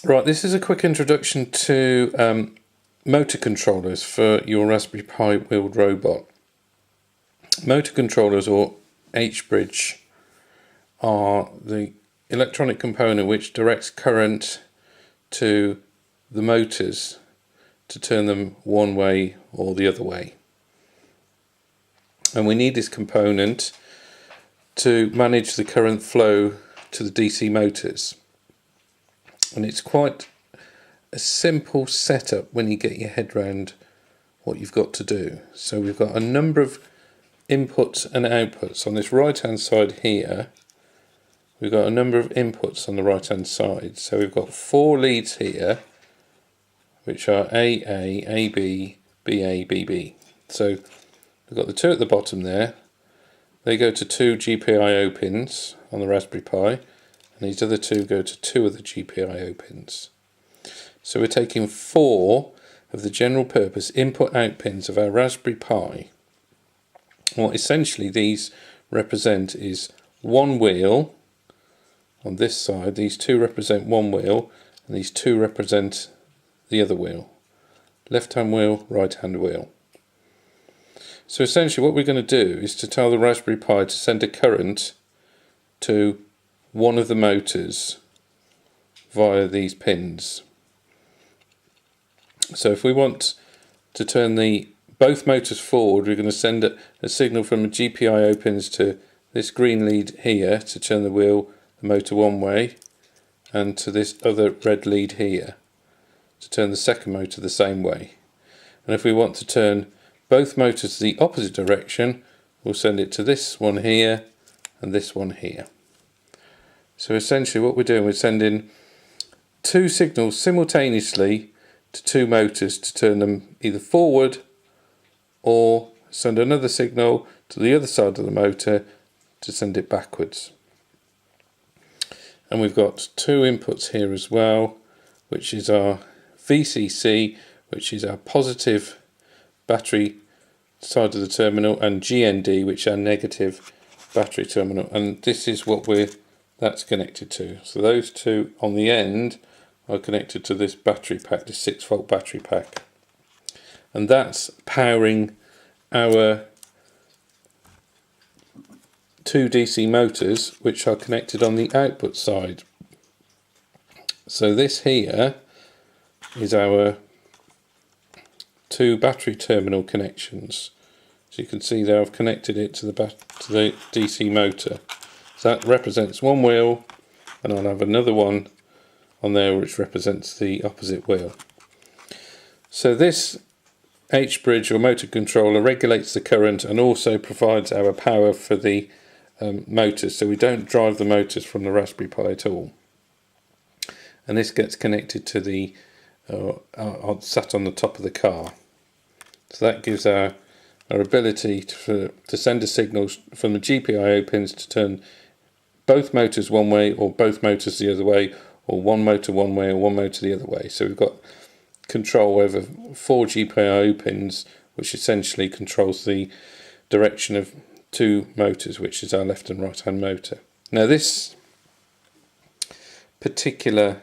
Right, this is a quick introduction to motor controllers for your Raspberry Pi wheeled robot. Motor controllers, or H-bridge, are the electronic component which directs current to the motors to turn them one way or the other way. And we need this component to manage the current flow to the DC motors. And it's quite a simple setup when you get your head around what you've got to do. So we've got a number of inputs and outputs. On this right hand side here, we've got a number of inputs on the right hand side. So we've got 4 leads here, which are AA, AB, BA, BB. So we've got the 2 at the bottom there. They go to 2 GPIO pins on the Raspberry Pi, and these other 2 go to 2 of the GPIO pins. So we're taking 4 of the general purpose input-out pins of our Raspberry Pi. What essentially these represent is one wheel on this side. These 2 represent one wheel, and these 2 represent the other wheel. Left-hand wheel, right-hand wheel. So essentially what we're going to do is to tell the Raspberry Pi to send a current to one of the motors via these pins. So if we want to turn both motors forward, we're going to send a signal from the GPIO pins to this green lead here to turn the motor one way, and to this other red lead here to turn the second motor the same way. And if we want to turn both motors the opposite direction, we'll send it to this one here and this one here. So essentially what we're doing, we're sending 2 signals simultaneously to 2 motors to turn them either forward, or send another signal to the other side of the motor to send it backwards. And we've got 2 inputs here as well, which is our VCC, which is our positive battery side of the terminal, and GND, which is our negative battery terminal. And this is what that's connected to. So those 2 on the end are connected to this battery pack, this 6-volt battery pack, and that's powering our 2 DC motors which are connected on the output side. So this here is our 2 battery terminal connections. So you can see there I've connected it to the DC motor. So that represents one wheel, and I'll have another one on there which represents the opposite wheel. So this H-bridge or motor controller regulates the current and also provides our power for the motors, so we don't drive the motors from the Raspberry Pi at all. And this gets connected to the sat on the top of the car. So that gives our ability to send a signal from the GPIO pins to turn both motors one way or both motors the other way, or one motor one way or one motor the other way. So we've got control over 4 GPIO pins, which essentially controls the direction of 2 motors, which is our left and right hand motor. Now this particular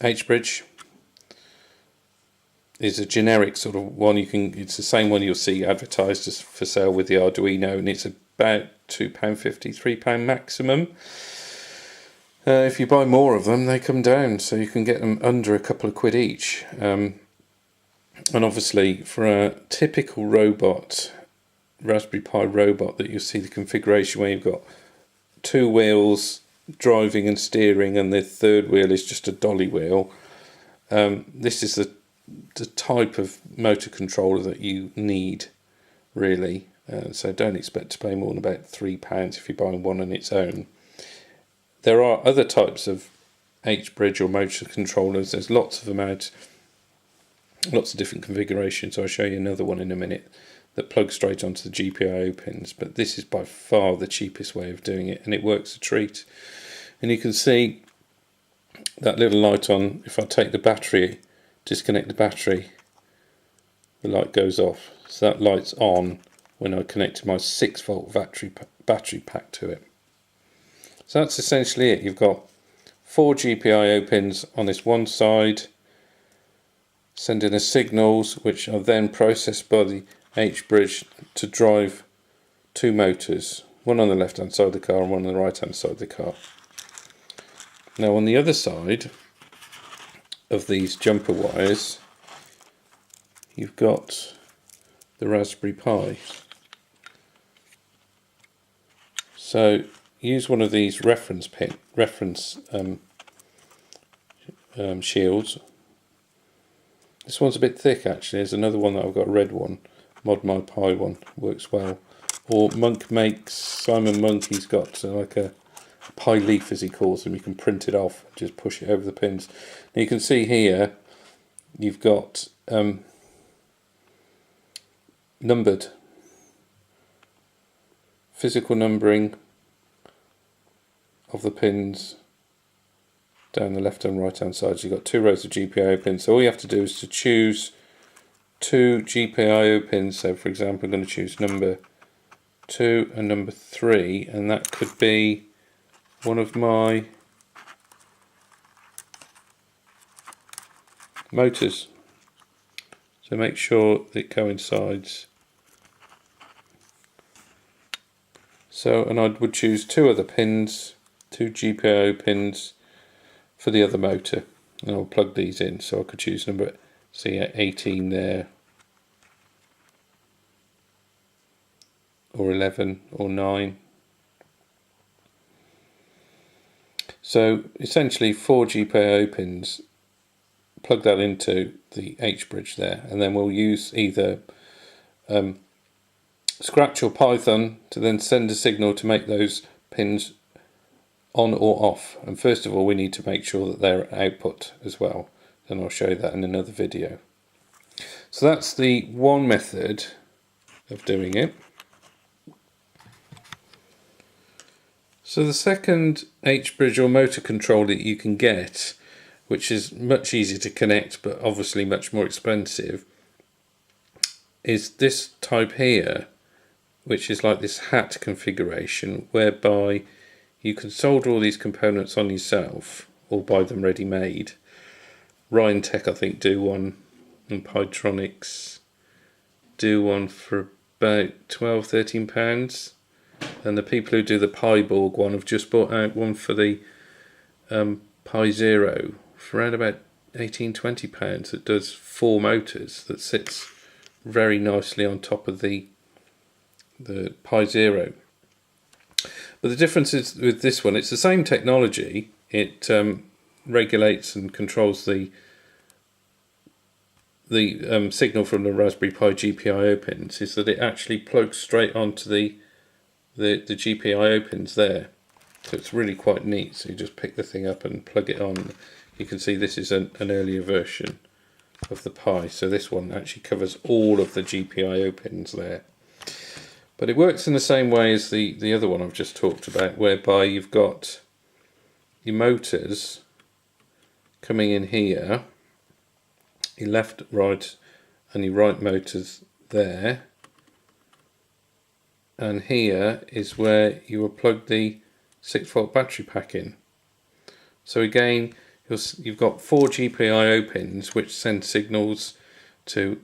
H-bridge is a generic sort of one. It's the same one you'll see advertised as for sale with the Arduino, and it's about £2.50, £3 maximum. If you buy more of them, they come down, so you can get them under a couple of quid each. And obviously, for a typical robot, Raspberry Pi robot, that you'll see the configuration where you've got 2 wheels driving and steering, and the 3rd wheel is just a dolly wheel. This is the type of motor controller that you need, really. So don't expect to pay more than about £3 if you're buying one on its own. There are other types of H-bridge or motor controllers. There's lots of them out, lots of different configurations. So I'll show you another one in a minute that plugs straight onto the GPIO pins. But this is by far the cheapest way of doing it, and it works a treat. And you can see that little light on. If I take the battery, disconnect the battery, the light goes off. So that light's on when I connect my 6-volt battery pack to it. So that's essentially it. You've got 4 GPIO pins on this one side, sending the signals which are then processed by the H-bridge to drive 2 motors, one on the left hand side of the car and one on the right hand side of the car. Now on the other side of these jumper wires you've got the Raspberry Pi. So use one of these reference shields. This one's a bit thick actually. There's another one that I've got, a red one, Mod My Pi one, works well. Or Simon Monk, he's got like a Pi leaf as he calls them. You can print it off, just push it over the pins. Now you can see here you've got numbered, physical numbering of the pins down the left and right hand side. So you've got 2 rows of GPIO pins. So all you have to do is to choose 2 GPIO pins. So for example, I'm going to choose number 2 and number 3, and that could be one of my motors. So make sure that it coincides. So, and I would choose 2 other pins, 2 GPIO pins for the other motor, and I'll plug these in. So I could choose number, see, 18 there, or 11 or 9. So essentially 4 GPIO pins, plug that into the H-bridge there, and then we'll use either Scratch or Python to then send a signal to make those pins on or off. And first of all we need to make sure that they're output as well, and I'll show you that in another video. So that's the one method of doing it. So the second H-bridge or motor control that you can get, which is much easier to connect but obviously much more expensive, is this type here, which is like this hat configuration, whereby you can solder all these components on yourself or buy them ready made. Ryan Tech I think do one, and Pytronics do one for about £12–13, and the people who do the Piborg one have just bought out one for the Pi Zero for around about £18–20 that does 4 motors, that sits very nicely on top of the Pi Zero. But the difference is with this one, it's the same technology. It regulates and controls the signal from the Raspberry Pi GPIO pins, is that it actually plugs straight onto the GPIO pins there. So it's really quite neat. So you just pick the thing up and plug it on. You can see this is an earlier version of the Pi, so this one actually covers all of the GPIO pins there. But it works in the same way as the other one I've just talked about, whereby you've got your motors coming in here, your left, right and your right motors there, and here is where you will plug the 6-volt battery pack in. So again, you've got 4 GPIO pins which send signals to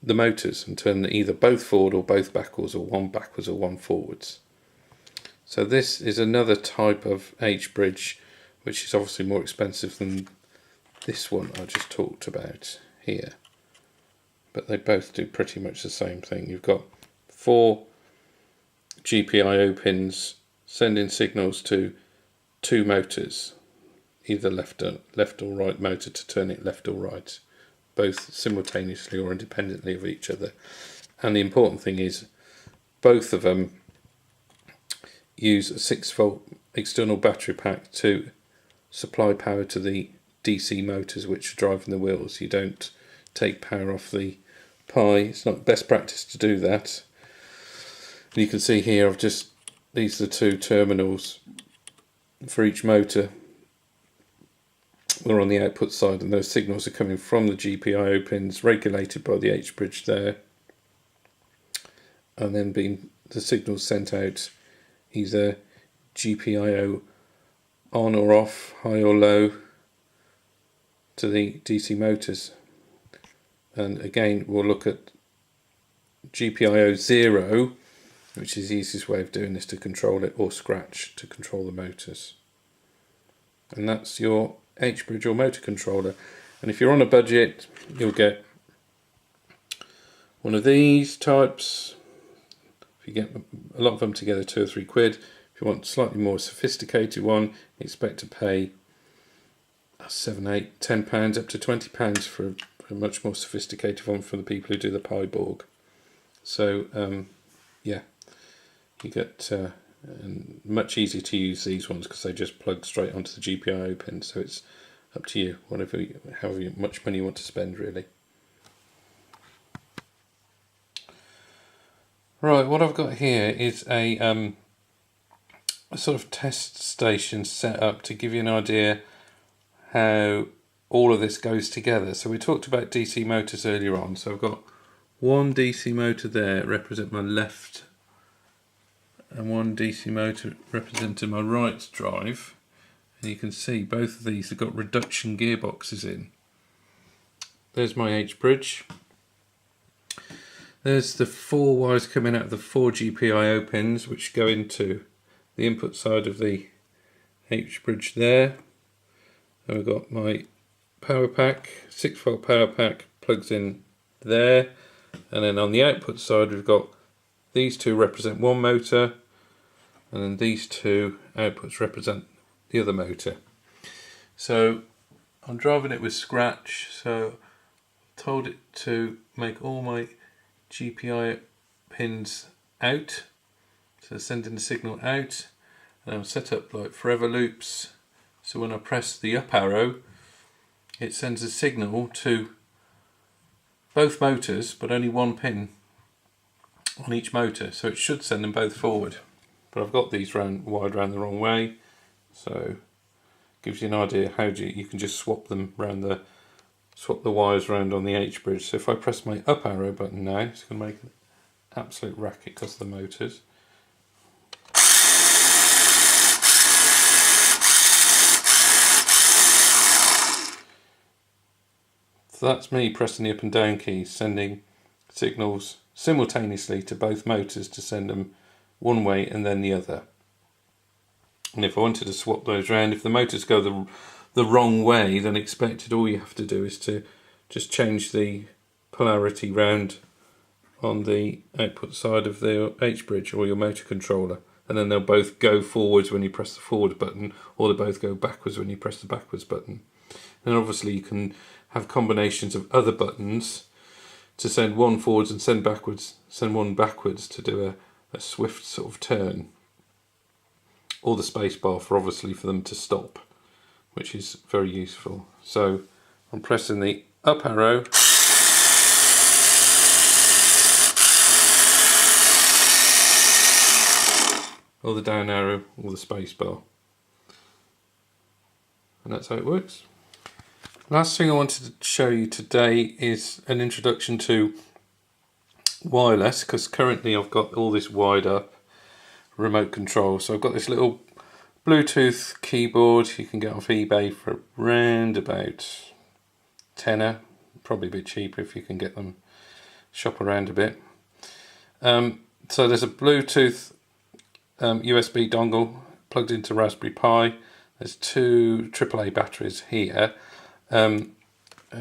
the motors and turn either both forward or both backwards, or one backwards or one forwards. So this is another type of H-bridge which is obviously more expensive than this one I just talked about here, but they both do pretty much the same thing. You've got 4 GPIO pins sending signals to 2 motors, either left or right motor to turn it left or right, both simultaneously or independently of each other. And the important thing is both of them use a 6-volt external battery pack to supply power to the DC motors which are driving the wheels. You don't take power off the Pi. It's not best practice to do that. And you can see here these are the 2 terminals for each motor. We're on the output side, and those signals are coming from the GPIO pins, regulated by the H-bridge there, and then being the signals sent out either GPIO on or off, high or low to the DC motors. And again, we'll look at GPIO 0, which is the easiest way of doing this to control it, or scratch to control the motors. And that's your H-bridge or motor controller. And if you're on a budget, you'll get one of these types. If you get a lot of them together, £2 or £3. If you want a slightly more sophisticated one, you expect to pay £7, £8, £10, up to £20 for a much more sophisticated one for the people who do the Pi-Borg. So yeah, you get much easier to use these ones because they just plug straight onto the GPIO pin. So it's up to you, however much money you want to spend, really. Right, what I've got here is a sort of test station set up to give you an idea how all of this goes together. So we talked about DC motors earlier on. So I've got one DC motor there represent my left, and one DC motor representing my right drive. And you can see both of these have got reduction gearboxes in. There's my H-bridge. There's the 4 wires coming out of the 4 GPIO pins, which go into the input side of the H-bridge there. And we've got my power pack, 6-volt power pack plugs in there. And then on the output side, we've got these two represent one motor, and then these two outputs represent the other motor. So I'm driving it with scratch, so I told it to make all my GPIO pins out, so sending the signal out, and I've set up like forever loops, so when I press the up arrow it sends a signal to both motors, but only one pin on each motor, so it should send them both forward. But I've got these wired round the wrong way, so gives you an idea how you can just swap them round swap the wires around on the H-bridge. So if I press my up arrow button now, it's going to make an absolute racket because of the motors. So that's me pressing the up and down keys, sending signals simultaneously to both motors to send them one way and then the other. And if I wanted to swap those around, if the motors go the wrong way than expected, all you have to do is to just change the polarity round on the output side of the H-bridge or your motor controller, and then they'll both go forwards when you press the forward button, or they both go backwards when you press the backwards button. And obviously you can have combinations of other buttons to send one forwards and send one backwards to do a swift sort of turn, or the space bar for them to stop, which is very useful. So I'm pressing the up arrow, or the down arrow, or the space bar, and that's how it works. Last thing I wanted to show you today is an introduction to wireless, because currently I've got all this wired up remote control. So I've got this little Bluetooth keyboard you can get off eBay for around about tenner, probably a bit cheaper if you can get them, shop around a bit. So there's a Bluetooth USB dongle plugged into Raspberry Pi. There's 2 AAA batteries here, and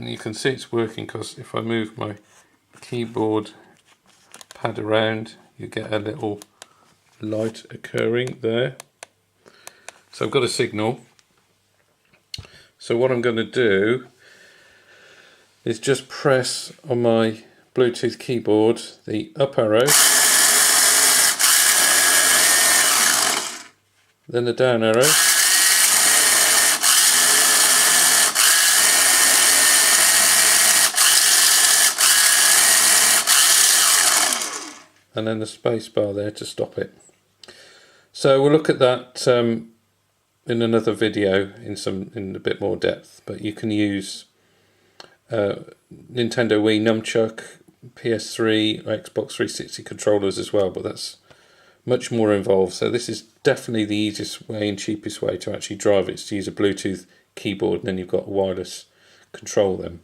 you can see it's working because if I move my keyboard pad around, you get a little light occurring there. So I've got a signal. So what I'm going to do is just press on my Bluetooth keyboard the up arrow, then the down arrow, and then the space bar there to stop it. So we'll look at that in another video in a bit more depth, but you can use Nintendo Wii, Nunchuck, PS3, Xbox 360 controllers as well, but that's much more involved. So this is definitely the easiest way and cheapest way to actually drive it, is to use a Bluetooth keyboard, and then you've got a wireless control then.